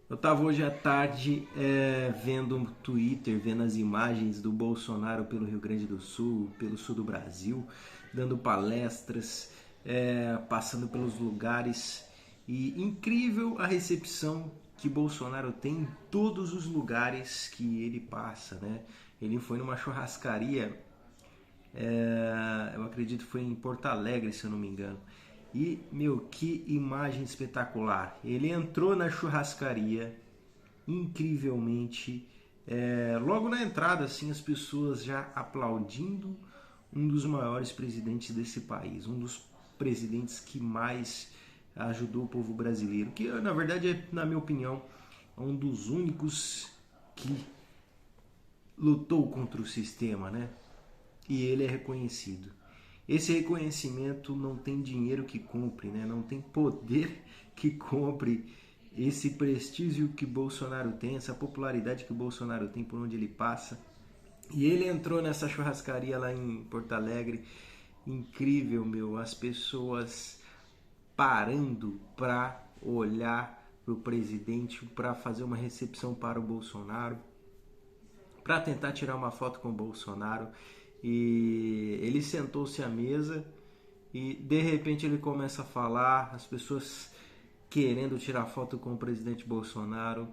Eu estava hoje à tarde vendo o Twitter, vendo as imagens do Bolsonaro pelo Rio Grande do Sul, pelo sul do Brasil, dando palestras, passando pelos lugares. E incrível a recepção que Bolsonaro tem em todos os lugares que ele passa, né? Ele foi numa churrascaria, eu acredito que foi em Porto Alegre, se eu não me engano. E, meu, que imagem espetacular. Ele entrou na churrascaria, incrivelmente, logo na entrada, assim, as pessoas já aplaudindo um dos maiores presidentes desse país, um dos presidentes que mais ajudou o povo brasileiro, que na verdade é, na minha opinião, um dos únicos que lutou contra o sistema, né? E ele é reconhecido. Esse reconhecimento não tem dinheiro que compre, né? Não tem poder que compre esse prestígio que Bolsonaro tem, essa popularidade que o Bolsonaro tem por onde ele passa. E ele entrou nessa churrascaria lá em Porto Alegre, incrível, meu, as pessoas parando para olhar para o presidente, para fazer uma recepção para o Bolsonaro, para tentar tirar uma foto com o Bolsonaro. E ele sentou-se à mesa e de repente ele começa a falar, as pessoas querendo tirar foto com o presidente Bolsonaro.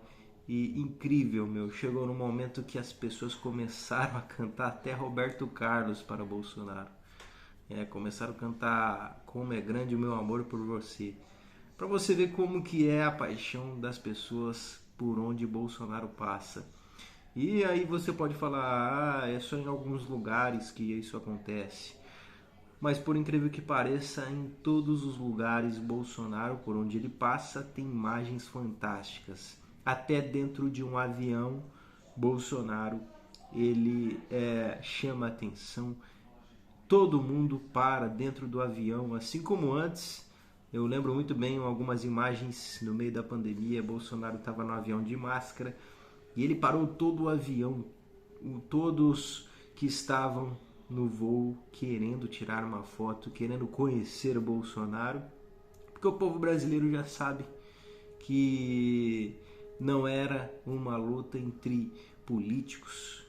E incrível, meu, chegou no momento que as pessoas começaram a cantar até Roberto Carlos para o Bolsonaro. Começaram a cantar Como é Grande o Meu Amor por Você. Para você ver como que é a paixão das pessoas por onde Bolsonaro passa. E aí você pode falar, é só em alguns lugares que isso acontece. Mas por incrível que pareça, em todos os lugares Bolsonaro, por onde ele passa, tem imagens fantásticas. Até dentro de um avião, Bolsonaro, ele chama atenção. Todo mundo para dentro do avião, assim como antes. Eu lembro muito bem algumas imagens no meio da pandemia, Bolsonaro estava no avião de máscara e ele parou todo o avião, todos que estavam no voo querendo tirar uma foto, querendo conhecer o Bolsonaro, porque o povo brasileiro já sabe que não era uma luta entre políticos,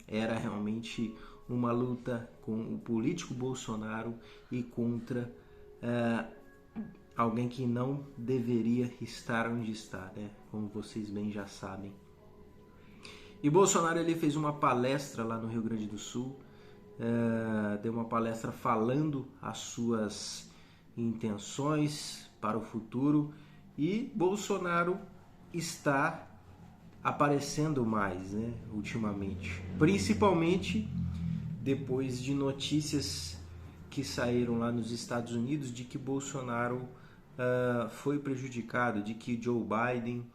era realmente uma luta com o político Bolsonaro e contra alguém que não deveria estar onde está, né? Como vocês bem já sabem. E Bolsonaro ele fez uma palestra lá no Rio Grande do Sul, deu uma palestra falando as suas intenções para o futuro e Bolsonaro está aparecendo mais, né, ultimamente, principalmente depois de notícias que saíram lá nos Estados Unidos de que Bolsonaro foi prejudicado, de que Joe Biden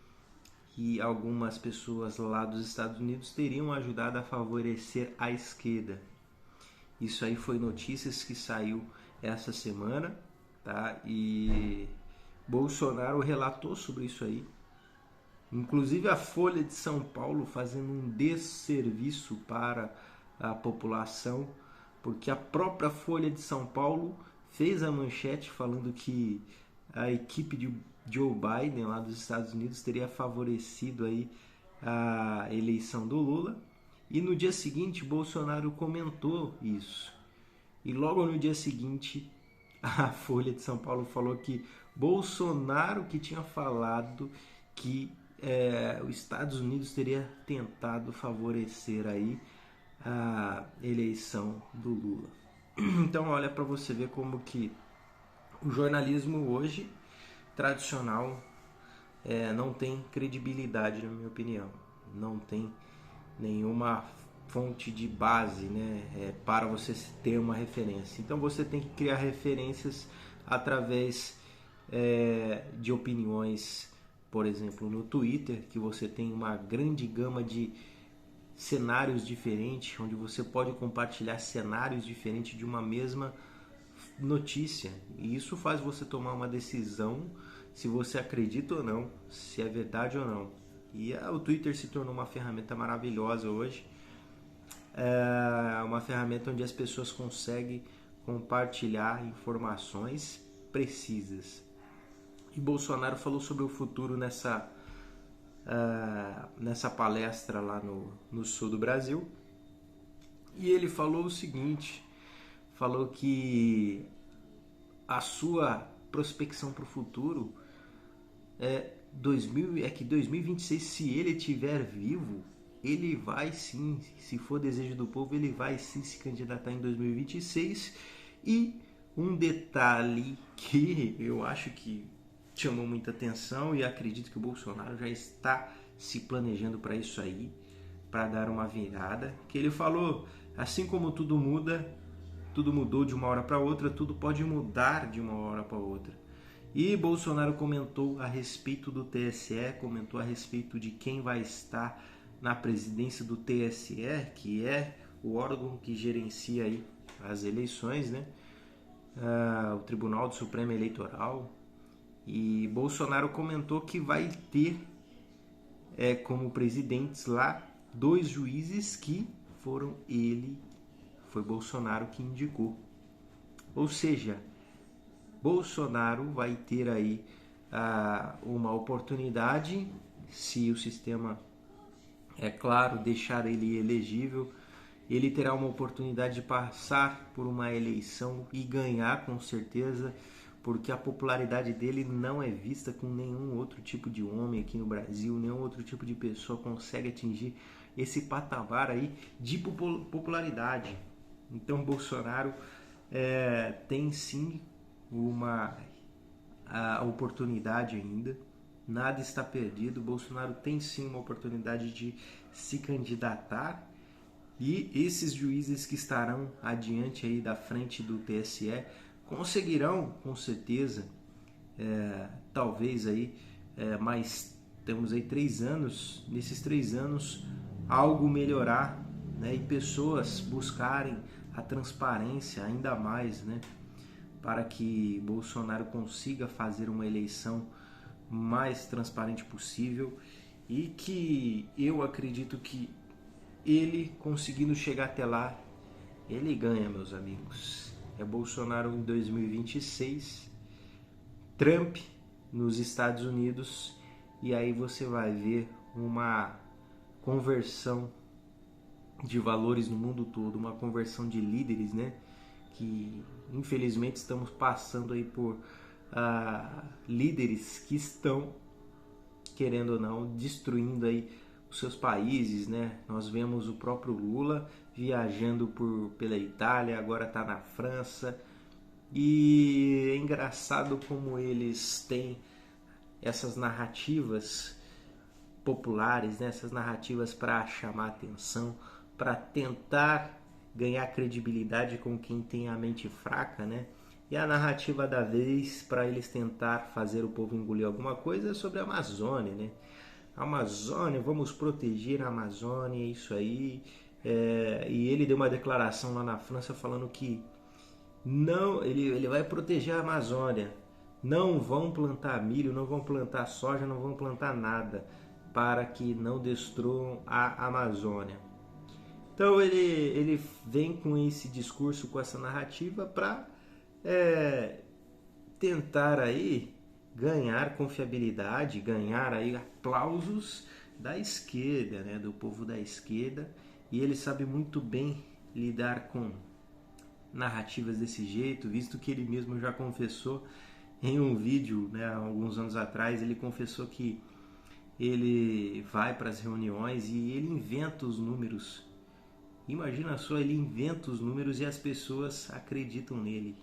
e algumas pessoas lá dos Estados Unidos teriam ajudado a favorecer a esquerda. Isso aí foi notícias que saiu essa semana, tá? E Bolsonaro relatou sobre isso aí. Inclusive a Folha de São Paulo fazendo um desserviço para a população, porque a própria Folha de São Paulo fez a manchete falando que a equipe de Joe Biden lá dos Estados Unidos teria favorecido aí a eleição do Lula. E no dia seguinte Bolsonaro comentou isso. E logo no dia seguinte a Folha de São Paulo falou que Bolsonaro que tinha falado que os Estados Unidos teria tentado favorecer aí a eleição do Lula. Então olha para você ver como que o jornalismo hoje tradicional não tem credibilidade, na minha opinião. Não tem nenhuma fonte de base, né, para você ter uma referência. Então você tem que criar referências através de opiniões, por exemplo, no Twitter, que você tem uma grande gama de cenários diferentes, onde você pode compartilhar cenários diferentes de uma mesma notícia. E isso faz você tomar uma decisão se você acredita ou não, se é verdade ou não. E o Twitter se tornou uma ferramenta maravilhosa hoje. É uma ferramenta onde as pessoas conseguem compartilhar informações precisas. E Bolsonaro falou sobre o futuro nessa nessa palestra lá no sul do Brasil, e ele falou o seguinte, falou que a sua prospecção para o futuro que 2026, se ele estiver vivo, ele vai sim, se for desejo do povo, ele vai sim se candidatar em 2026. E um detalhe que eu acho que chamou muita atenção, e acredito que o Bolsonaro já está se planejando para isso aí, para dar uma virada, que ele falou, assim como tudo muda, tudo mudou de uma hora para outra, tudo pode mudar de uma hora para outra. E Bolsonaro comentou a respeito do TSE, comentou a respeito de quem vai estar na presidência do TSE, que é o órgão que gerencia aí as eleições, né? O Tribunal do Supremo Eleitoral. E Bolsonaro comentou que vai ter como presidentes lá 2 juízes que foi Bolsonaro que indicou. Ou seja, Bolsonaro vai ter aí uma oportunidade, se o sistema, é claro, deixar ele elegível, ele terá uma oportunidade de passar por uma eleição e ganhar com certeza, porque a popularidade dele não é vista com nenhum outro tipo de homem aqui no Brasil, nenhum outro tipo de pessoa consegue atingir esse patamar aí de popularidade. Então Bolsonaro tem sim a oportunidade ainda, nada está perdido. Bolsonaro tem sim uma oportunidade de se candidatar, e esses juízes que estarão adiante aí da frente do TSE conseguirão com certeza, talvez aí, mas temos aí 3 anos, nesses 3 anos algo melhorar, né, e pessoas buscarem a transparência ainda mais, né, para que Bolsonaro consiga fazer uma eleição mais transparente possível, e que eu acredito que ele conseguindo chegar até lá, ele ganha, meus amigos. É Bolsonaro em 2026, Trump nos Estados Unidos, e aí você vai ver uma conversão de valores no mundo todo, uma conversão de líderes, né? Que infelizmente estamos passando aí por líderes que estão, querendo ou não, destruindo aí os seus países, né? Nós vemos o próprio Lula viajando pela Itália, agora está na França, e é engraçado como eles têm essas narrativas populares, né? Essas narrativas para chamar atenção, para tentar ganhar credibilidade com quem tem a mente fraca, né? E a narrativa da vez para eles tentar fazer o povo engolir alguma coisa é sobre a Amazônia, né? A Amazônia, vamos proteger a Amazônia, isso aí. E ele deu uma declaração lá na França falando que não, ele vai proteger a Amazônia. Não vão plantar milho, não vão plantar soja, não vão plantar nada para que não destruam a Amazônia. Então ele vem com esse discurso, com essa narrativa para tentar aí ganhar confiabilidade, ganhar aí aplausos da esquerda, né, do povo da esquerda, e ele sabe muito bem lidar com narrativas desse jeito, visto que ele mesmo já confessou em um vídeo, né, há alguns anos atrás, ele confessou que ele vai para as reuniões e ele inventa os números. Imagina só, ele inventa os números e as pessoas acreditam nele.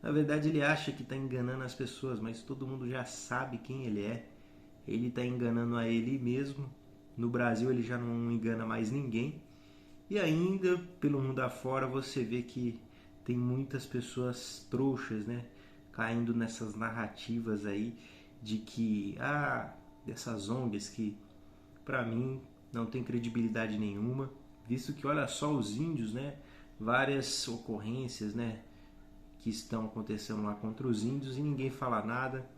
Na verdade, ele acha que está enganando as pessoas, mas todo mundo já sabe quem ele é. Ele está enganando a ele mesmo. No Brasil, ele já não engana mais ninguém. E ainda, pelo mundo afora, você vê que tem muitas pessoas trouxas, né? Caindo nessas narrativas aí de que, dessas ONGs que, para mim, não tem credibilidade nenhuma. Visto que, olha só, os índios, né? Várias ocorrências, né? Que estão acontecendo lá contra os índios e ninguém fala nada.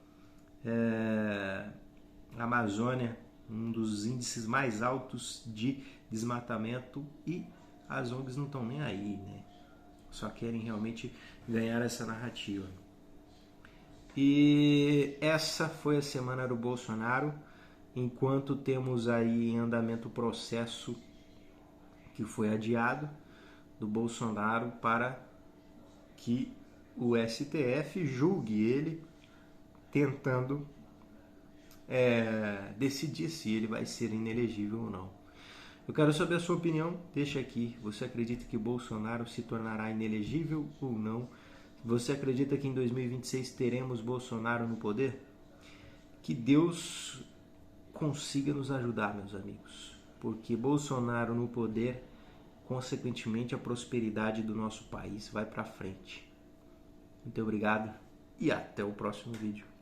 A Amazônia, um dos índices mais altos de desmatamento, e as ONGs não estão nem aí, né? Só querem realmente ganhar essa narrativa. E essa foi a semana do Bolsonaro. enquanto temos aí em andamento o processo que foi adiado do Bolsonaro para que o STF julgue ele, tentando decidir se ele vai ser inelegível ou não. Eu quero saber a sua opinião, deixa aqui. Você acredita que Bolsonaro se tornará inelegível ou não? Você acredita que em 2026 teremos Bolsonaro no poder? Que Deus consiga nos ajudar, meus amigos, porque Bolsonaro no poder, consequentemente a prosperidade do nosso país vai para frente. Muito obrigado e até o próximo vídeo.